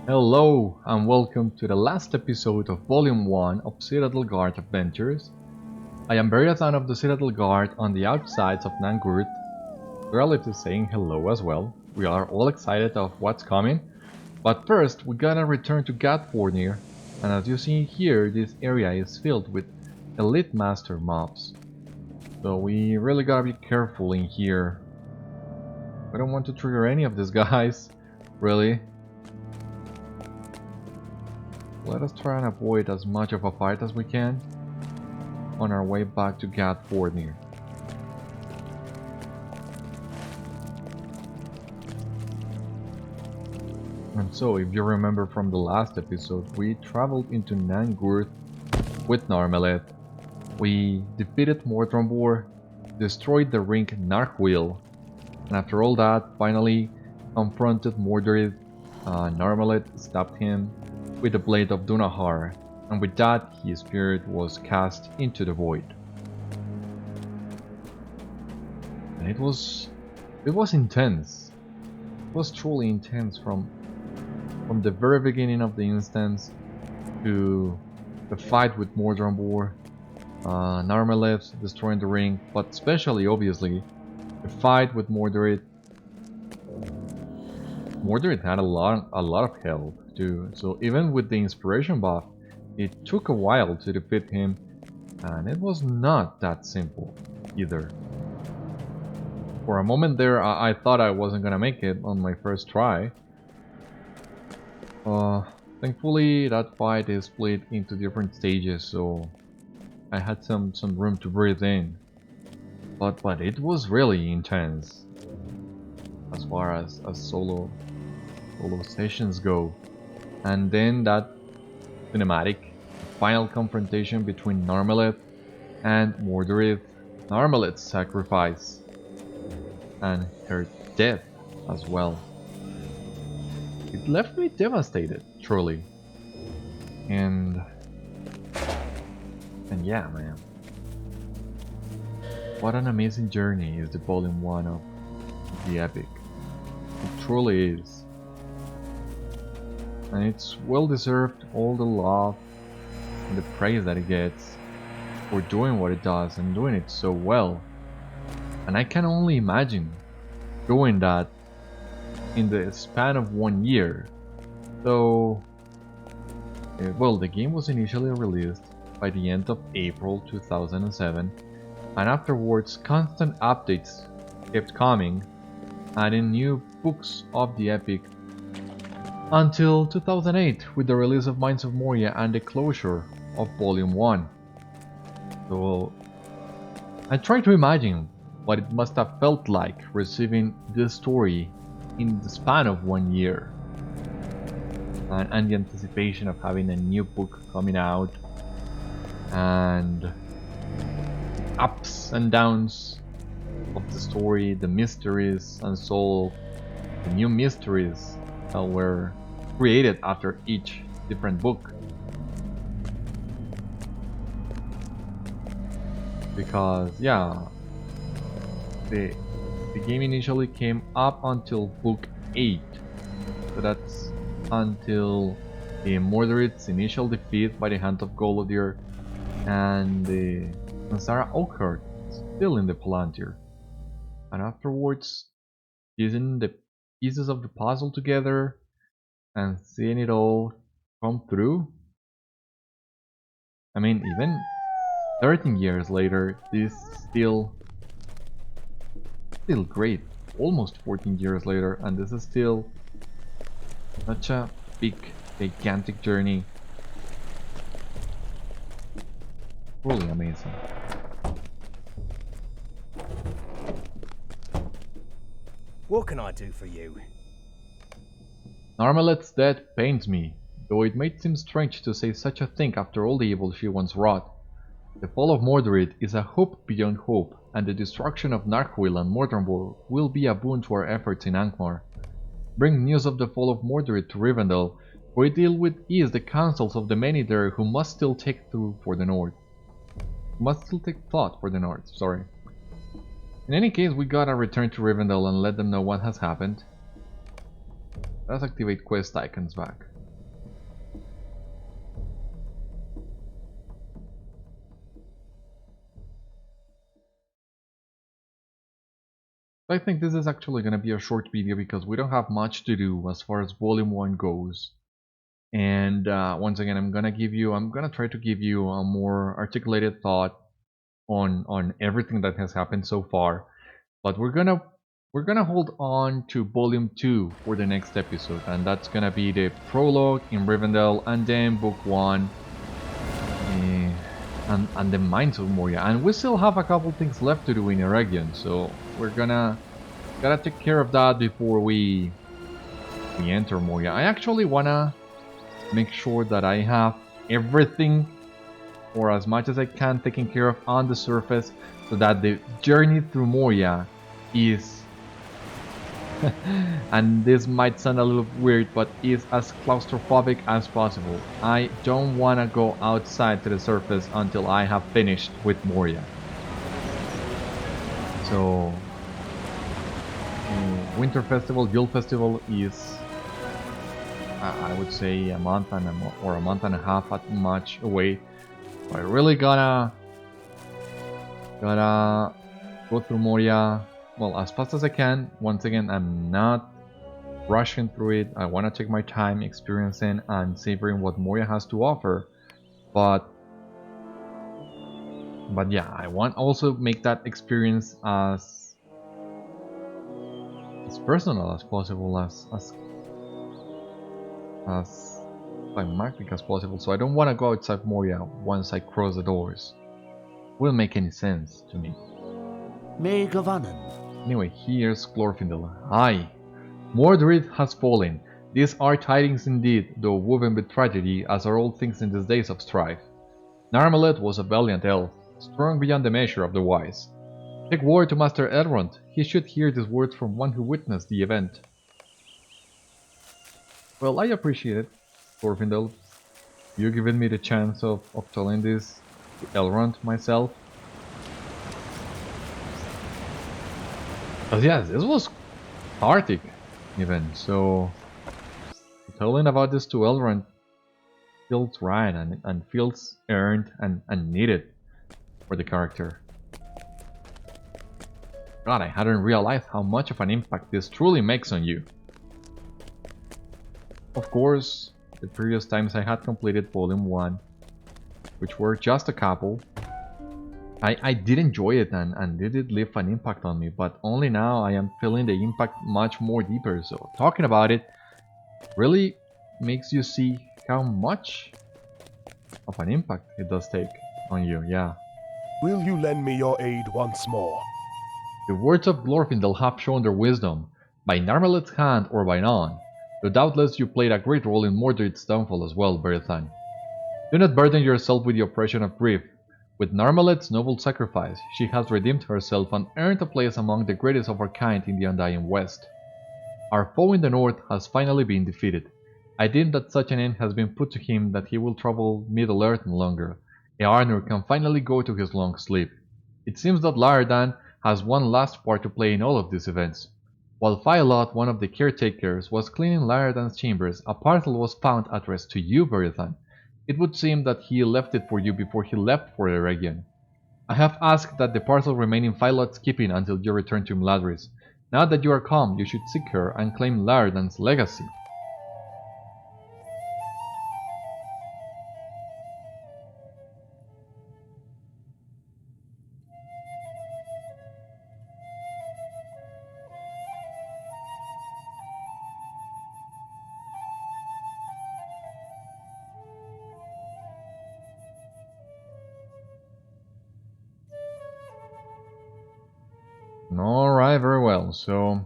Hello and welcome to the last episode of Volume 1 of Citadel Guard Adventures. I am Beriathan of the Citadel Guard on the outsides of Nangurt. Relative is saying hello as well. We are all excited of what's coming. But first, we gotta return to Gatfornir. And as you see here, this area is filled with elite master mobs. So we really gotta be careful in here. We don't want to trigger any of these guys, really. Let us try and avoid as much of a fight as we can on our way back to Gatfornir. And so, if you remember from the last episode, we traveled into Nangurt with Narmeleth. We defeated Mordrambor, destroyed the ring Narquil, and after all that, finally confronted Mordred. Narmeleth stabbed him with the blade of Dunahar, and with that his spirit was cast into the void. And it was intense. It was truly intense from the very beginning of the instance to the fight with Mordrambor, Narmeleth destroying the ring, but especially obviously the fight with Mordred. Mordred had a lot of health too, so even with the inspiration buff, it took a while to defeat him, and it was not that simple either. For a moment there, I thought I wasn't gonna make it on my first try. Thankfully, that fight is split into different stages, so I had some room to breathe in. But it was really intense as far as solo sessions go. And then that cinematic final confrontation between Narmeleth and Mordred, Narmeleth's sacrifice and her death as well. It left me devastated, truly. And yeah, man. What an amazing journey is the Volume 1 of the epic. It truly is. And it's well deserved, all the love and the praise that it gets for doing what it does and doing it so well. And I can only imagine doing that in the span of 1 year. So, well, the game was initially released by the end of April 2007, and afterwards constant updates kept coming, adding new books of the epic until 2008 with the release of Mines of Moria and the closure of Volume 1. So I try to imagine what it must have felt like receiving this story in the span of 1 year, and the anticipation of having a new book coming out, and ups and downs of the story, the mysteries unsolved, the new mysteries that were created after each different book. Because yeah, the game initially came up until book 8, so that's until Mordred's initial defeat by the hand of Golodier and Sarah Oakhart still in the Palantir, and afterwards piecing the pieces of the puzzle together and seeing it all come through. I mean, even 13 years later, this still great. Almost 14 years later, and this is still such a big, gigantic journey. Really amazing. What can I do for you? Narmeleth's death pains me, though it may seem strange to say such a thing after all the evil she once wrought. The fall of Mordred is a hope beyond hope, and the destruction of Narquil and Mordrambor will be a boon to our efforts in Angmar. Bring news of the fall of Mordred to Rivendell, for it deal with ease the counsels of the many there who must still take thought for the North. Sorry. In any case, we gotta return to Rivendell and let them know what has happened. Let's activate quest icons back. I think this is actually going to be a short video because we don't have much to do as far as Volume 1 goes. And once again, I'm going to try to give you a more articulated thought on everything that has happened so far. But we're gonna hold on to Volume 2 for the next episode, and that's gonna be the prologue in Rivendell, and then Book 1, and the Mines of Moria. And we still have a couple things left to do in Eregion, so we're gotta take care of that before we enter Moria. I actually wanna make sure that I have everything, or as much as I can, taken care of on the surface, so that the journey through Moria is and this might sound a little weird, but is as claustrophobic as possible. I don't want to go outside to the surface until I have finished with Moria. So, Winter Festival, Yule Festival is, I would say, a month and a half at much away. So I really gotta go through Moria, well, as fast as I can. Once again, I'm not rushing through it. I want to take my time experiencing and savoring what Moria has to offer. But yeah, I want also make that experience as personal as possible, as climactic as possible. So I don't want to go outside Moria once I cross the doors. Wouldn't make any sense to me. May Gavanen. Anyway, here's Glorfindel. Aye, Mordred has fallen. These are tidings indeed, though woven with tragedy, as are all things in these days of strife. Narmeleth was a valiant elf, strong beyond the measure of the wise. Take word to Master Elrond. He should hear these words from one who witnessed the event. Well, I appreciate it, Glorfindel. You giving me the chance of telling this to Elrond myself. But yes, this was cathartic, even, so telling about this to Elrond feels right and feels earned and needed for the character. God, I hadn't realized how much of an impact this truly makes on you. Of course, the previous times I had completed Volume 1, which were just a couple, I did enjoy it and it did leave an impact on me, but only now I am feeling the impact much more deeper, so talking about it really makes you see how much of an impact it does take on you, yeah. Will you lend me your aid once more? The words of Glorfindel have shown their wisdom, by Narmeleth's hand or by none, though doubtless you played a great role in Mordred's downfall as well, Beriathan. Do not burden yourself with the oppression of grief. With Narmeleth's noble sacrifice, she has redeemed herself and earned a place among the greatest of her kind in the Undying West. Our foe in the north has finally been defeated. I deem that such an end has been put to him that he will trouble Middle-earth no longer. Earnur can finally go to his long sleep. It seems that Laerdan has one last part to play in all of these events. While Philot, one of the caretakers, was cleaning Laerdan's chambers, a parcel was found addressed to you, Beriathan. It would seem that he left it for you before he left for Eregion. I have asked that the parcel remain in Philot's keeping until you return to Mladris. Now that you are calm, you should seek her and claim Laerdan's legacy. Alright, very well, so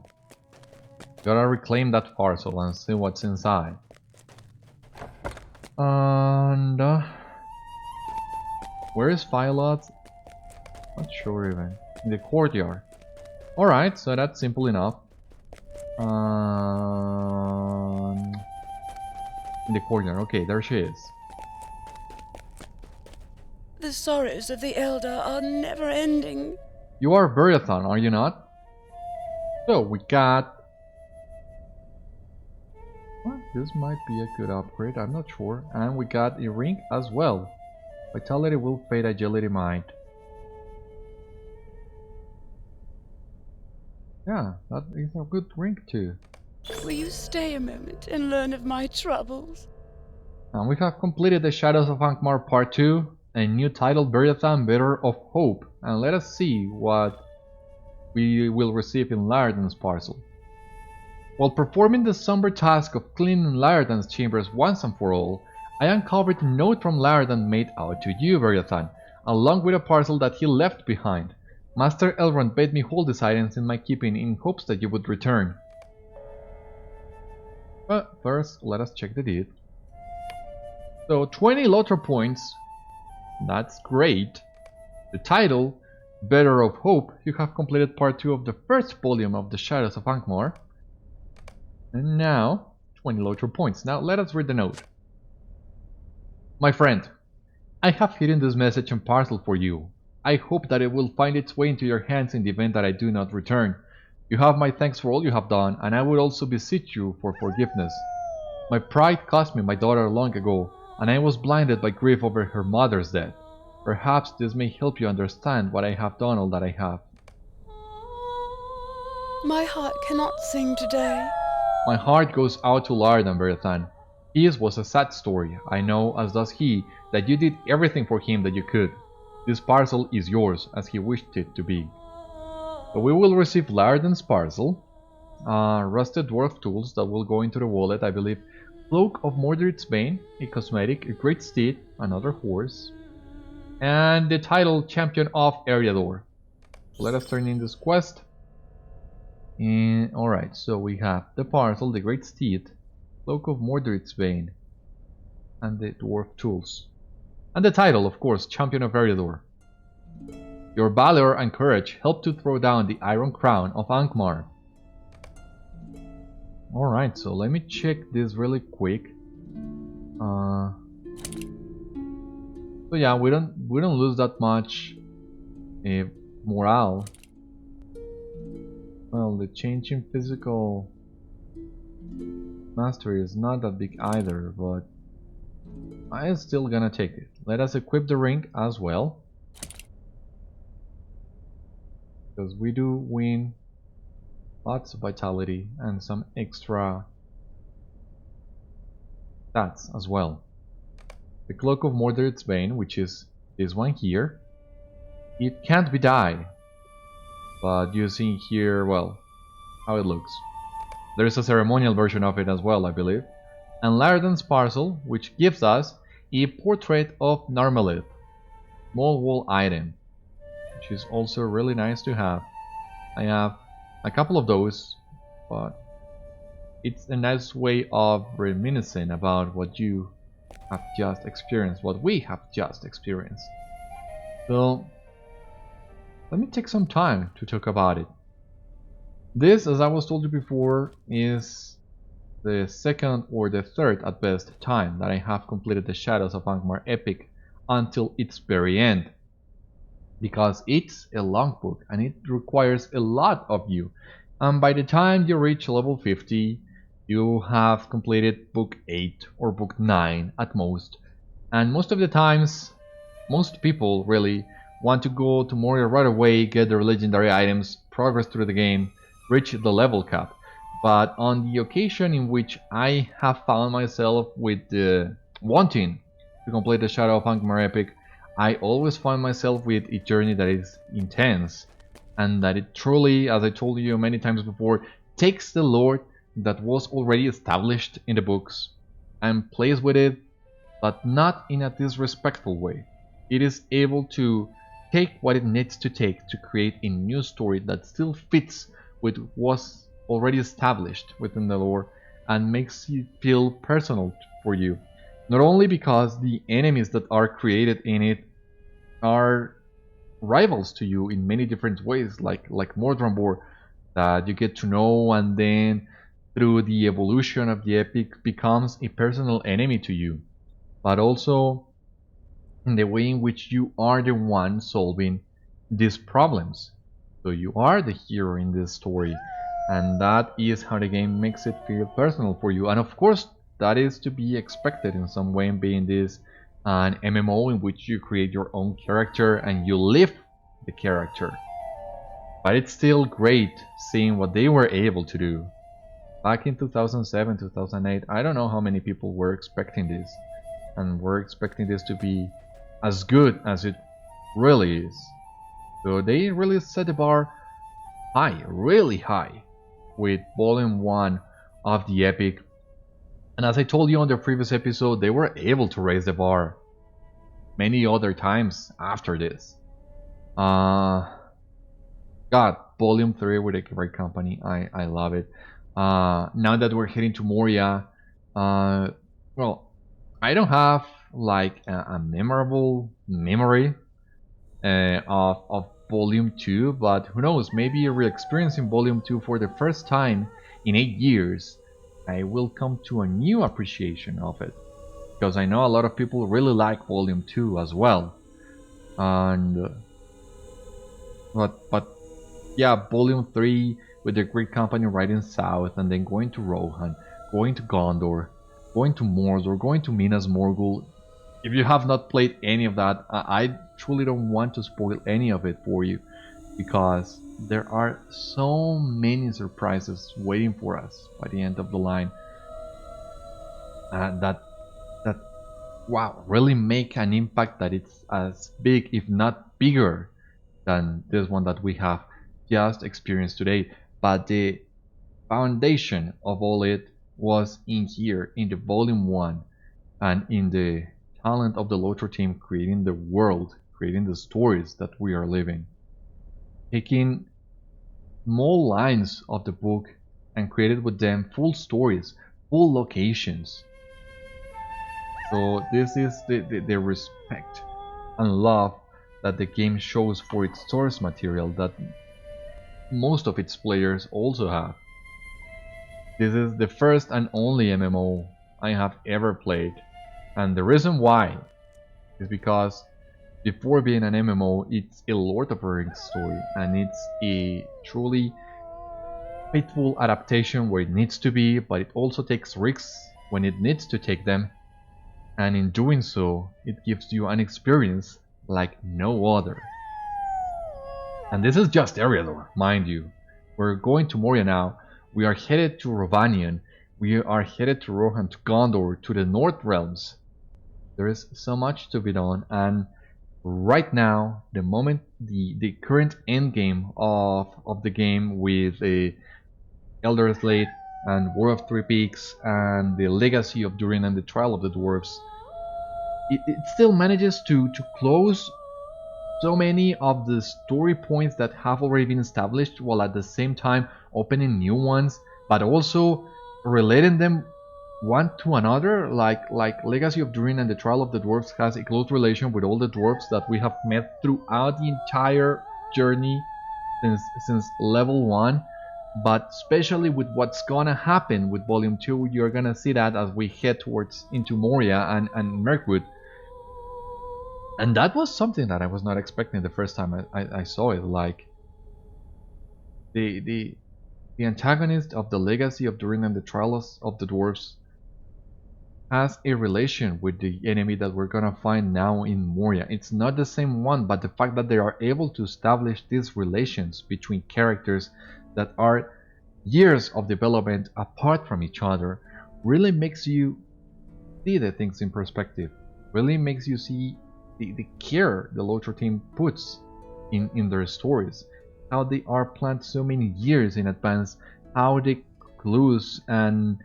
gotta reclaim that parcel and see what's inside. And where is Philot? Not sure even. In the courtyard. Alright, so that's simple enough. In the courtyard, okay, there she is. The sorrows of the Eldar are never ending. You are Beriathan, are you not? So we got... Well, this might be a good upgrade, I'm not sure. And we got a ring as well. Vitality will fade, agility might. Yeah, that is a good drink too. Will you stay a moment and learn of my troubles? And we have completed the Shadows of Angmar Part 2, a new title, Beriathan, Bearer of Hope. And let us see what we will receive in Laerdan's parcel. While performing the somber task of cleaning Laerdan's chambers once and for all, I uncovered a note from Laerdan made out to you, Beriathan, along with a parcel that he left behind. Master Elrond bade me hold these items in my keeping in hopes that you would return. But first, let us check the deed. So, 20 LOTRO points. That's great. The title, Bearer of Hope. You have completed part 2 of the first volume of the Shadows of Angmar. And now, 20 LOTRO points. Now, let us read the note. My friend, I have hidden this message and parcel for you. I hope that it will find its way into your hands in the event that I do not return. You have my thanks for all you have done, and I would also beseech you for forgiveness. My pride cost me my daughter long ago, and I was blinded by grief over her mother's death. Perhaps this may help you understand why I have done all that I have. My heart cannot sing today. My heart goes out to Laerdan, Beriathan. His was a sad story. I know, as does he, that you did everything for him that you could. This parcel is yours, as he wished it to be. So we will receive Laerdan's parcel. Rusted dwarf tools that will go into the wallet, I believe. Cloak of Mordred's Bane, a cosmetic, a great steed, another horse. And the title, Champion of Eriador. Let us turn in this quest. And alright, so we have the parcel, the great steed, Cloak of Mordred's Bane, and the dwarf tools. And the title, of course, Champion of Eriador. Your valor and courage helped to throw down the Iron Crown of Angmar. Alright, so let me check this really quick. So yeah, we don't lose that much morale. Well, the change in physical mastery is not that big either, but I'm still gonna take it. Let us equip the ring as well, because we do win lots of vitality and some extra stats as well. The Cloak of Mordred's Bane, which is this one here, it can't be dyed, but you see here, well, how it looks. There is a ceremonial version of it as well, I believe. And Laerdan's parcel, which gives us a portrait of Narmeleth, small wall item, which is also really nice to have. I have a couple of those, but it's a nice way of reminiscing about what you have just experienced, what we have just experienced. So let me take some time to talk about it. This, as I was told you before, is the second or the third at best time that I have completed the Shadows of Angmar epic until its very end, because it's a long book and it requires a lot of you, and by the time you reach level 50 you have completed book 8 or book 9 at most, and most of the times most people really want to go to Moria right away, get the legendary items, progress through the game, reach the level cap. But on the occasion in which I have found myself with wanting to complete the Shadow of Angmar epic, I always find myself with a journey that is intense, and that it truly, as I told you many times before, takes the lore that was already established in the books and plays with it, but not in a disrespectful way. It is able to take what it needs to take to create a new story that still fits with what was already established within the lore and makes it feel personal for you. Not only because the enemies that are created in it are rivals to you in many different ways, like Mordrambor, that you get to know, and then through the evolution of the epic becomes a personal enemy to you, but also in the way in which you are the one solving these problems. So you are the hero in this story, and that is how the game makes it feel personal for you. And of course, that is to be expected in some way, being this an MMO in which you create your own character and you live the character. But it's still great seeing what they were able to do. Back in 2007, 2008, I don't know how many people were expecting this. And were expecting this to be as good as it really is. So they really set the bar high, really high, with Volume 1 of the Epic. And as I told you on the previous episode, they were able to raise the bar many other times after this. God, Volume 3 with a great company, I love it. Now that we're heading to Moria, well, I don't have like a memorable memory of Volume 2, but who knows, maybe re-experiencing Volume 2 for the first time in 8 years, I will come to a new appreciation of it. Because I know a lot of people really like Volume 2 as well. And but yeah, Volume 3 with the Great Company riding south and then going to Rohan, going to Gondor, going to Mordor, going to Minas Morgul. If you have not played any of that, I truly don't want to spoil any of it for you, because there are so many surprises waiting for us by the end of the line that wow, really make an impact that it's as big, if not bigger, than this one that we have just experienced today. But the foundation of all it was in here, in the Volume 1, and in the talent of the LOTRO team creating the world, creating the stories that we are living. Taking small lines of the book and created with them full stories, full locations. So this is the respect and love that the game shows for its source material that most of its players also have. This is the first and only MMO I have ever played, and the reason why is because before being an MMO, it's a Lord of the Rings story, and it's a truly faithful adaptation where it needs to be, but it also takes risks when it needs to take them, and in doing so, it gives you an experience like no other. And this is just Eriador, mind you. We're going to Moria now. We are headed to Rovanion. We are headed to Rohan, to Gondor, to the North Realms. There is so much to be done, and right now, the moment, the current endgame of the game with the Elder Slate and War of Three Peaks and the Legacy of Durin and the Trial of the Dwarves, it still manages to close so many of the story points that have already been established, while at the same time opening new ones, but also relating them one to another, like Legacy of Durin and the Trial of the Dwarves has a close relation with all the dwarves that we have met throughout the entire journey since level 1, but especially with what's gonna happen with Volume 2, you're gonna see that as we head towards into Moria and Mirkwood. And that was something that I was not expecting the first time I saw it. Like the antagonist of the Legacy of Durin and the Trials of the Dwarves has a relation with the enemy that we're gonna find now in Moria. It's not the same one, but the fact that they are able to establish these relations between characters that are years of development apart from each other really makes you see the things in perspective. Really makes you see the care the LOTRO team puts in their stories. How they are planned so many years in advance, how the clues and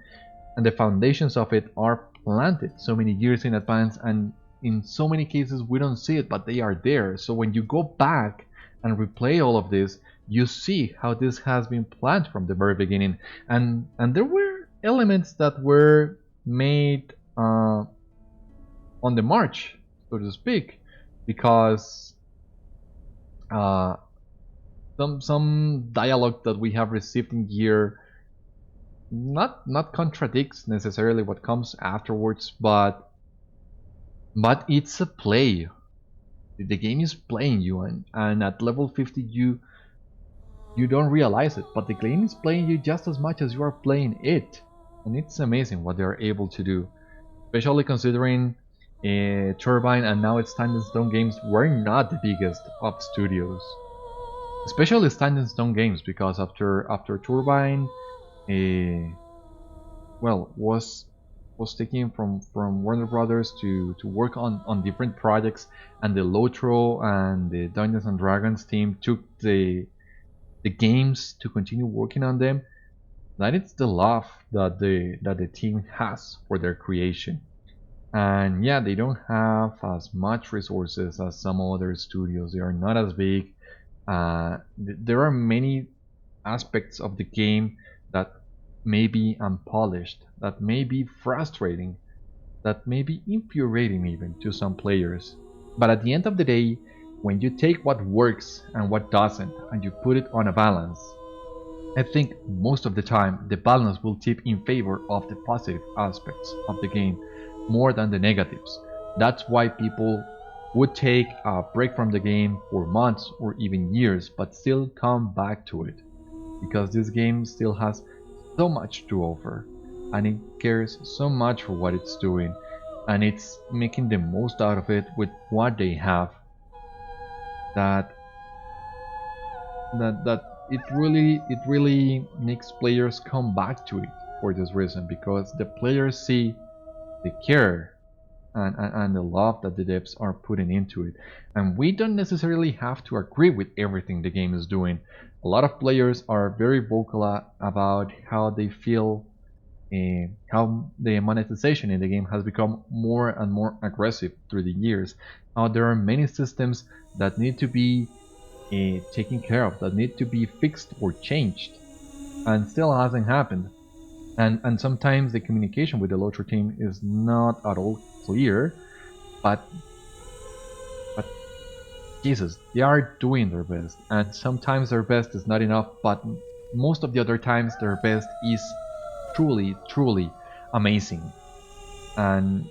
the foundations of it are planted so many years in advance, and in so many cases we don't see it, but they are there. So when you go back and replay all of this, you see how this has been planned from the very beginning, and there were elements that were made on the march, so to speak, because some dialogue that we have received in here not contradicts necessarily what comes afterwards, but it's a play. The game is playing you, and at level 50 you don't realize it, but the game is playing you just as much as you are playing it, and it's amazing what they are able to do, especially considering Turbine and now it's Time and Stone Games were not the biggest of studios. especially Standing Stone games, because after Turbine, uh, well, was taken from Warner Brothers to work on different projects, and the LOTRO and the Dungeons and Dragons team took the games to continue working on them. That is the love that the team has for their creation. And yeah, they don't have as much resources as some other studios. They are not as big. There are many aspects of the game that may be unpolished, that may be frustrating, that may be infuriating even to some players. But at the end of the day, when you take what works and what doesn't and you put it on a balance, I think most of the time the balance will tip in favor of the positive aspects of the game more than the negatives. That's why people would take a break from the game for months or even years but still come back to it, because this game still has so much to offer and it cares so much for what it's doing, and it's making the most out of it with what they have, that that it really makes players come back to it for this reason, because the players see the care and the love that the devs are putting into it. And we don't necessarily have to agree with everything the game is doing. A lot of players are very vocal about how they feel, how the monetization in the game has become more and more aggressive through the years. How there are many systems that need to be taken care of, that need to be fixed or changed, and still hasn't happened. And sometimes the communication with the LOTRO team is not at all clear, but Jesus, they are doing their best, and sometimes their best is not enough, but most of the other times their best is truly amazing. And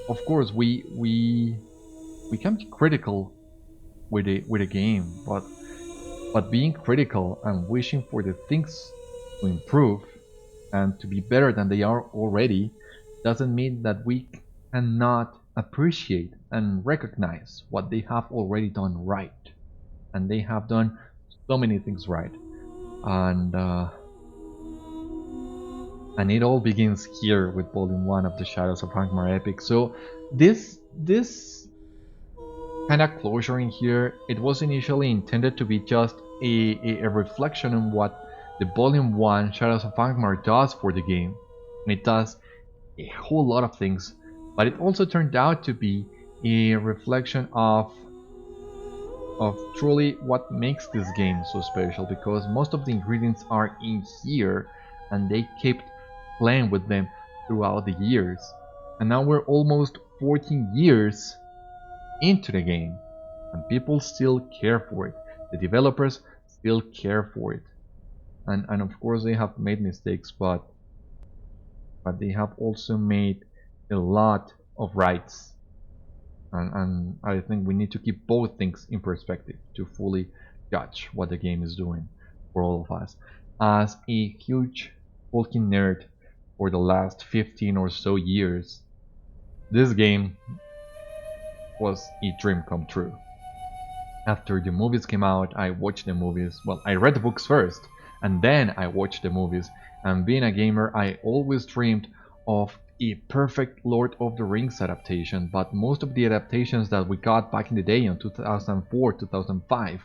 of course we can be critical with a game, but being critical and wishing for the things to improve and to be better than they are already doesn't mean that we cannot appreciate and recognize what they have already done right. And they have done so many things right. And it all begins here with Volume 1 of the Shadows of Angmar Epic. So this kind of closure in here, it was initially intended to be just a reflection on what the Volume 1 Shadows of Angmar does for the game. And it does a whole lot of things, but it also turned out to be a reflection of truly what makes this game so special, because most of the ingredients are in here and they kept playing with them throughout the years. And now we're almost 14 years into the game and people still care for it. The developers still care for it. And of course they have made mistakes, but they have also made a lot of rights. And I think we need to keep both things in perspective to fully judge what the game is doing for all of us. As a huge Tolkien nerd for the last 15 or so years, this game was a dream come true. After the movies came out, I watched the movies. Well, I read the books first, and then I watched the movies. And being a gamer, I always dreamed of a perfect Lord of the Rings adaptation, but most of the adaptations that we got back in the day in 2004, 2005,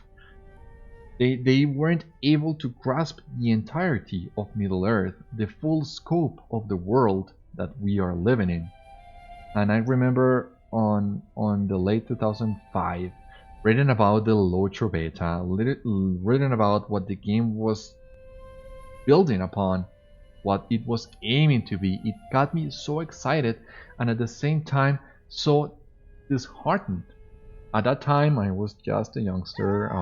they weren't able to grasp the entirety of Middle-earth, the full scope of the world that we are living in. And I remember on the late 2005, reading about the LOTRO beta, reading about what the game was building upon, what it was aiming to be. It got me so excited and at the same time so disheartened. At that time I was just a youngster.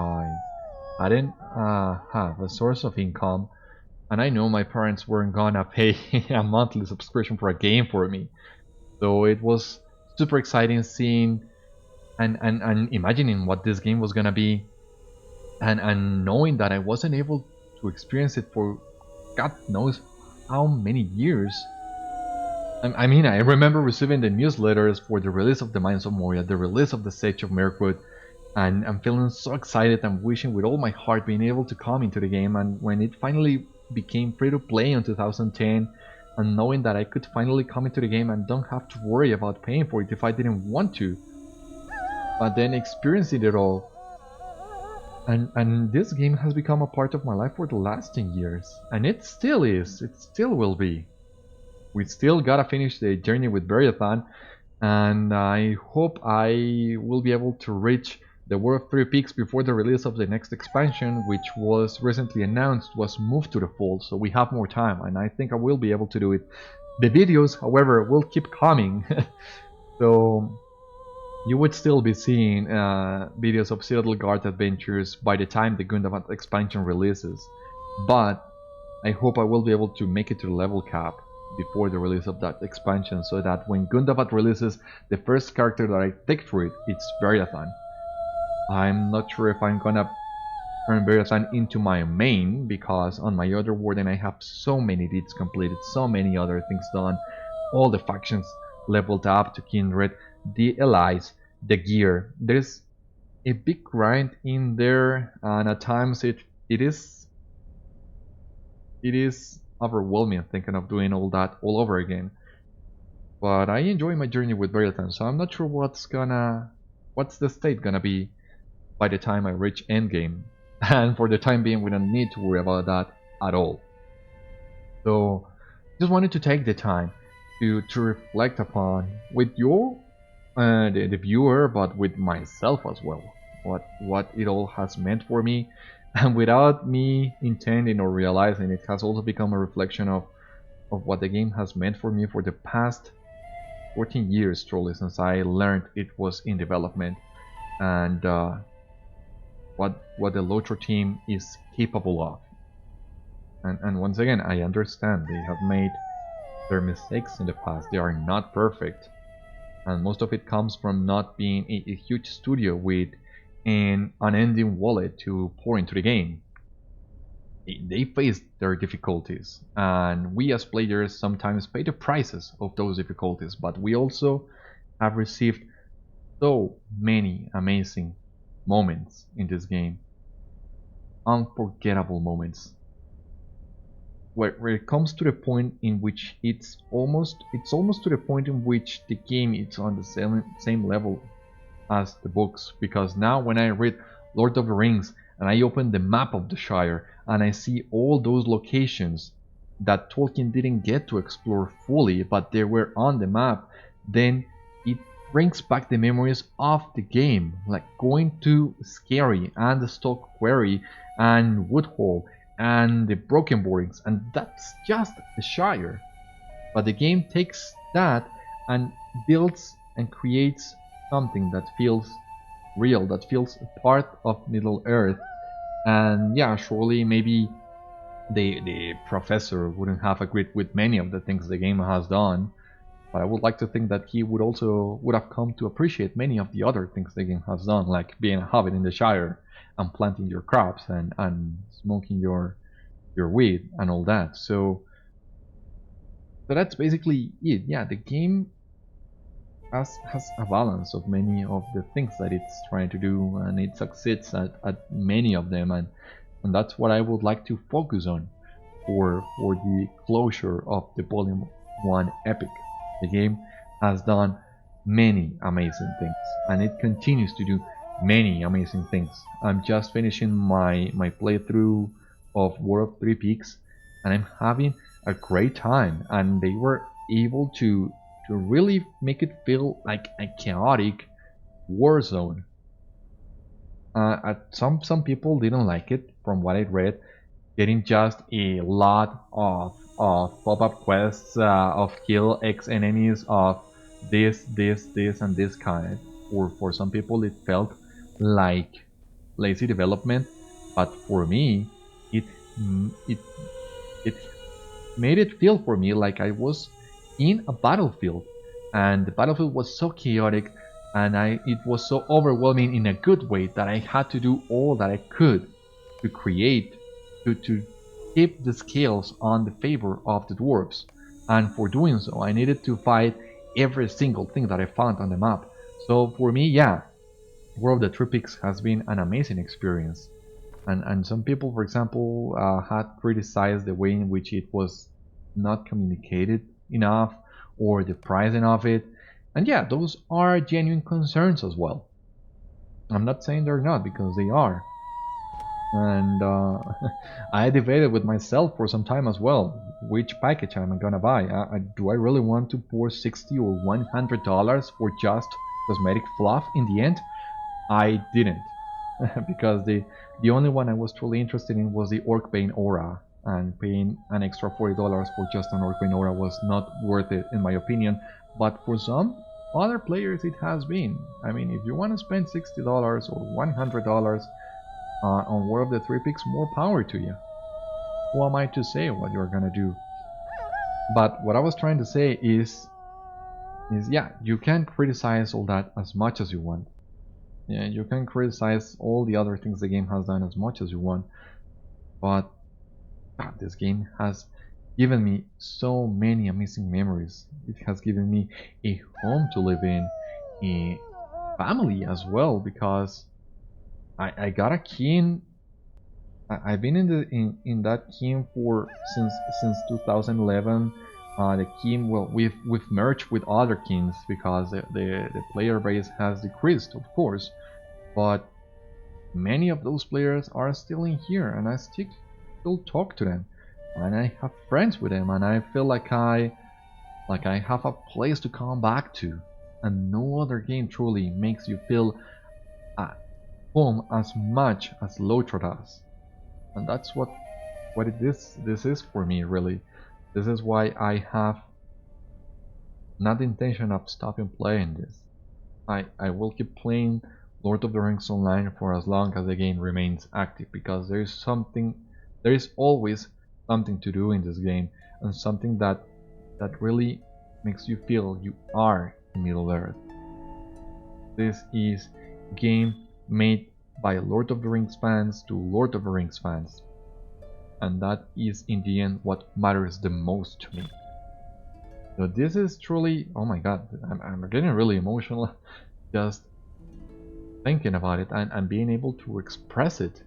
I didn't have a source of income, and I know my parents weren't gonna pay a monthly subscription for a game for me. So it was super exciting seeing and imagining what this game was gonna be, and knowing that I wasn't able to experience it for God knows how many years. I mean, I remember receiving the newsletters for the release of the Mines of Moria, the release of the Sage of Mirkwood, And I'm feeling so excited and wishing with all my heart being able to come into the game. And when it finally became free to play in 2010, and knowing that I could finally come into the game and don't have to worry about paying for it if I didn't want to, but then experiencing it all. And this game has become a part of my life for the last 10 years. And it still is. It still will be. We still gotta finish the journey with Beriathan. And I hope I will be able to reach the War of Three Peaks before the release of the next expansion, which was recently announced, was moved to the fall. So we have more time. And I think I will be able to do it. The videos, however, will keep coming. So you would still be seeing videos of Citadel Guard adventures by the time the Gundam expansion releases, but I hope I will be able to make it to the level cap before the release of that expansion, so that when Gundam releases, the first character that I take for it, it's Beriathan. I'm not sure if I'm gonna turn Beriathan into my main, because on my other warden I have so many deeds completed, so many other things done, all the factions leveled up to Kindred, the allies, the gear. There's a big grind in there, and at times it is overwhelming thinking of doing all that all over again. But I enjoy my journey with Beriathan, so I'm not sure what's the state gonna be by the time I reach endgame. And for the time being, we don't need to worry about that at all. So just wanted to take the time to reflect upon with you, the viewer, but with myself as well, what it all has meant for me. And without me intending or realizing, it has also become a reflection of what the game has meant for me for the past 14 years, truly, since I learned it was in development, and what the LOTRO team is capable of. And once again, I understand they have made their mistakes in the past. They are not perfect, and most of it comes from not being a huge studio with an unending wallet to pour into the game. They face their difficulties, and we as players sometimes pay the prices of those difficulties, but we also have received so many amazing moments in this game. Unforgettable moments. Where it comes to the point in which it's almost to the point in which the game is on the same level as the books, because now when I read Lord of the Rings and I open the map of the Shire and I see all those locations that Tolkien didn't get to explore fully but they were on the map, then it brings back the memories of the game, like going to Scary and the Stock Quarry and Woodhall and the Broken Borings, and that's just the Shire. But the game takes that and builds and creates something that feels real, that feels a part of Middle Earth. And yeah, surely maybe the professor wouldn't have agreed with many of the things the game has done, but I would like to think that he would have come to appreciate many of the other things the game has done, like being a hobbit in the Shire and planting your crops and smoking your weed and all that. So that's basically it. Yeah, the game has a balance of many of the things that it's trying to do, and it succeeds at many of them, and that's what I would like to focus on for the closure of the Volume 1 epic. The game has done many amazing things, and it continues to do many amazing things. I'm just finishing my playthrough of War of Three Peaks, and I'm having a great time, and they were able to really make it feel like a chaotic war zone. Some people didn't like it, from what I read, getting just a lot of pop-up quests of kill X enemies of this, and this kind. Or for some people it felt like lazy development, but for me it made it feel for me like I was in a battlefield, and the battlefield was so chaotic, and it was so overwhelming in a good way that I had to do all that I could to create to tip the scales on the favor of the dwarves. And for doing so, I needed to fight every single thing that I found on the map. So for me, yeah, War of the Three Peaks has been an amazing experience. And some people, for example, had criticized the way in which it was not communicated enough or the pricing of it. And yeah, those are genuine concerns as well. I'm not saying they're not, because they are. And I debated with myself for some time as well. Which package am I gonna buy? Do I really want to pour $60 or $100 for just cosmetic fluff in the end? I didn't. Because the only one I was truly interested in was the Orcbane Aura, and paying an extra $40 for just an Orcbane Aura was not worth it in my opinion, but for some other players it has been. I mean, if you want to spend $60 or $100 on War of the Three Peaks, more power to you. Who am I to say what you're gonna do? But what I was trying to say is yeah, you can criticize all that as much as you want. Yeah, you can criticize all the other things the game has done as much as you want, but God, this game has given me so many amazing memories. It has given me a home to live in, a family as well, because I got a keen. I've been in that keen for since 2011. The keen, well, we've merged with other keens because the player base has decreased, of course, but many of those players are still in here, and I still talk to them, and I have friends with them, and I feel like I have a place to come back to, and no other game truly makes you feel at home as much as LOTRO does. And that's what this is for me, really. This is why I have not the intention of stopping playing this. I will keep playing Lord of the Rings Online for as long as the game remains active, because there is always something to do in this game, and something that really makes you feel you are in Middle Earth. This is a game made by Lord of the Rings fans to Lord of the Rings fans, and that is in the end what matters the most to me. So this is truly, oh my god, I'm getting really emotional just thinking about it, and being able to express it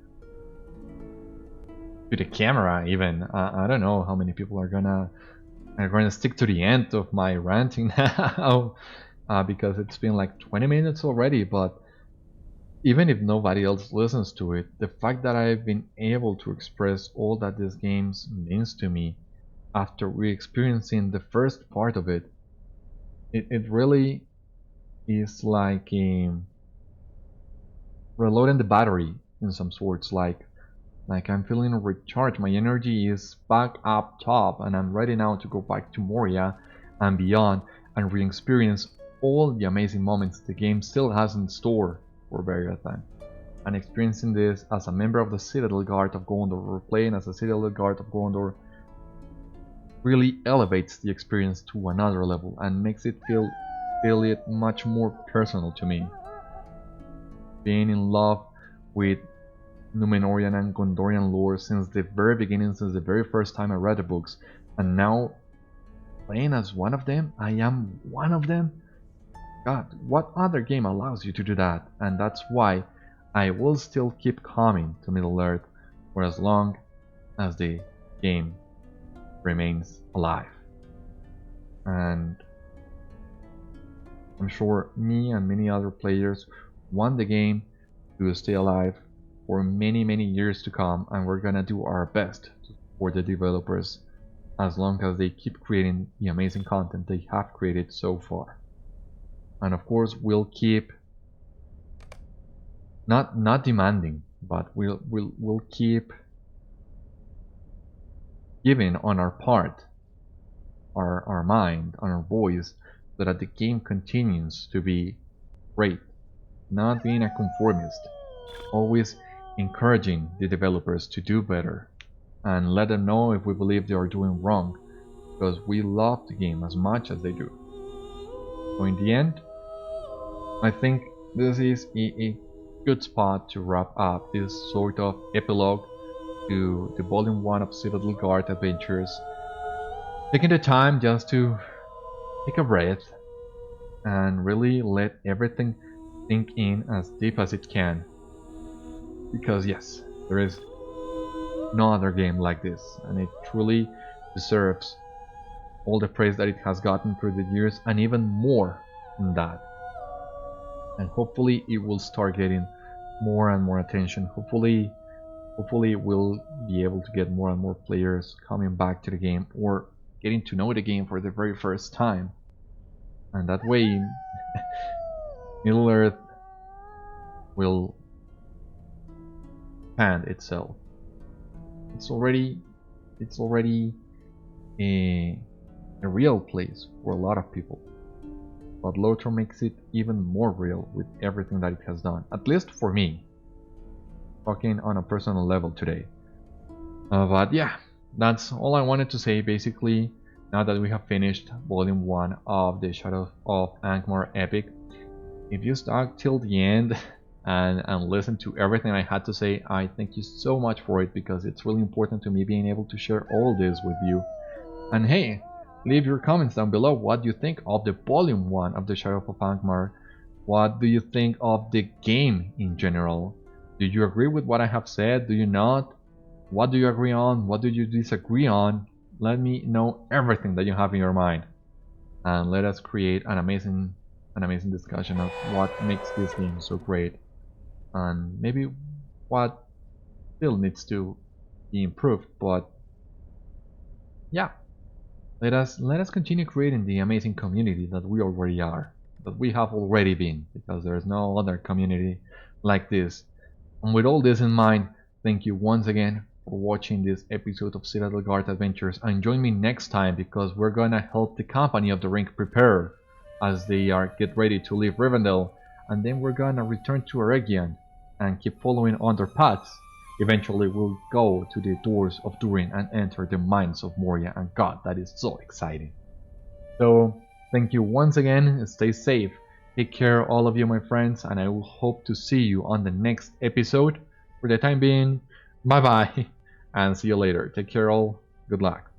to the camera even. I don't know how many people are gonna stick to the end of my ranting now, because it's been like 20 minutes already, but even if nobody else listens to it, the fact that I've been able to express all that this game means to me after re-experiencing the first part of it, it really is like reloading the battery in some sorts. Like I'm feeling recharged, my energy is back up top, and I'm ready now to go back to Moria and beyond and re-experience all the amazing moments the game still has in store for Beriathan. And experiencing this as a member of the Citadel Guard of Gondor, or playing as a Citadel Guard of Gondor, really elevates the experience to another level and makes it feel it much more personal to me. Being in love with Númenórean and Gondorian lore since the very beginning, since the very first time I read the books, and now playing as one of them, I am one of them. God, what other game allows you to do that? And that's why I will still keep coming to Middle-earth for as long as the game remains alive. And I'm sure me and many other players want the game to stay alive for many years to come, and we're gonna do our best to support the developers as long as they keep creating the amazing content they have created so far. And of course we'll keep not demanding, but we'll keep giving on our part, our mind, on our voice, so that the game continues to be great. Not being a conformist, always encouraging the developers to do better and let them know if we believe they are doing wrong, because we love the game as much as they do. So in the end, I think this is a good spot to wrap up this sort of epilogue to the Volume 1 of Citadel Guard Adventures. Taking the time just to take a breath and really let everything sink in as deep as it can. Because yes, there is no other game like this, and it truly deserves all the praise that it has gotten through the years, and even more than that. And hopefully it will start getting more and more attention. Hopefully we'll be able to get more and more players coming back to the game, or getting to know the game for the very first time. And that way Middle Earth will expand itself. It's already a real place for a lot of people, but LOTRO makes it even more real with everything that it has done, at least for me, talking on a personal level today. But yeah, that's all I wanted to say basically. Now that we have finished volume 1 of the Shadows of Angmar epic, if you stuck till the end and listened to everything I had to say, I thank you so much for it, because it's really important to me being able to share all this with you. And hey, leave your comments down below. What do you think of the volume 1 of the Shadows of Angmar? What do you think of the game in general? Do you agree with what I have said? Do you not? What do you agree on? What do you disagree on? Let me know everything that you have in your mind, and let us create an amazing discussion of what makes this game so great, and maybe what still needs to be improved. But yeah, let us continue creating the amazing community that we already are, that we have already been, because there's no other community like this. And with all this in mind, thank you once again for watching this episode of Citadel Guard Adventures, and join me next time, because we're gonna help the company of the ring prepare as they get ready to leave Rivendell, and then we're gonna return to Eregion and keep following on their paths. Eventually we'll go to the doors of Durin and enter the mines of Moria, and god, that is so exciting. So thank you once again, stay safe, take care all of you my friends, and I will hope to see you on the next episode. For the time being, bye bye, and see you later. Take care all, good luck.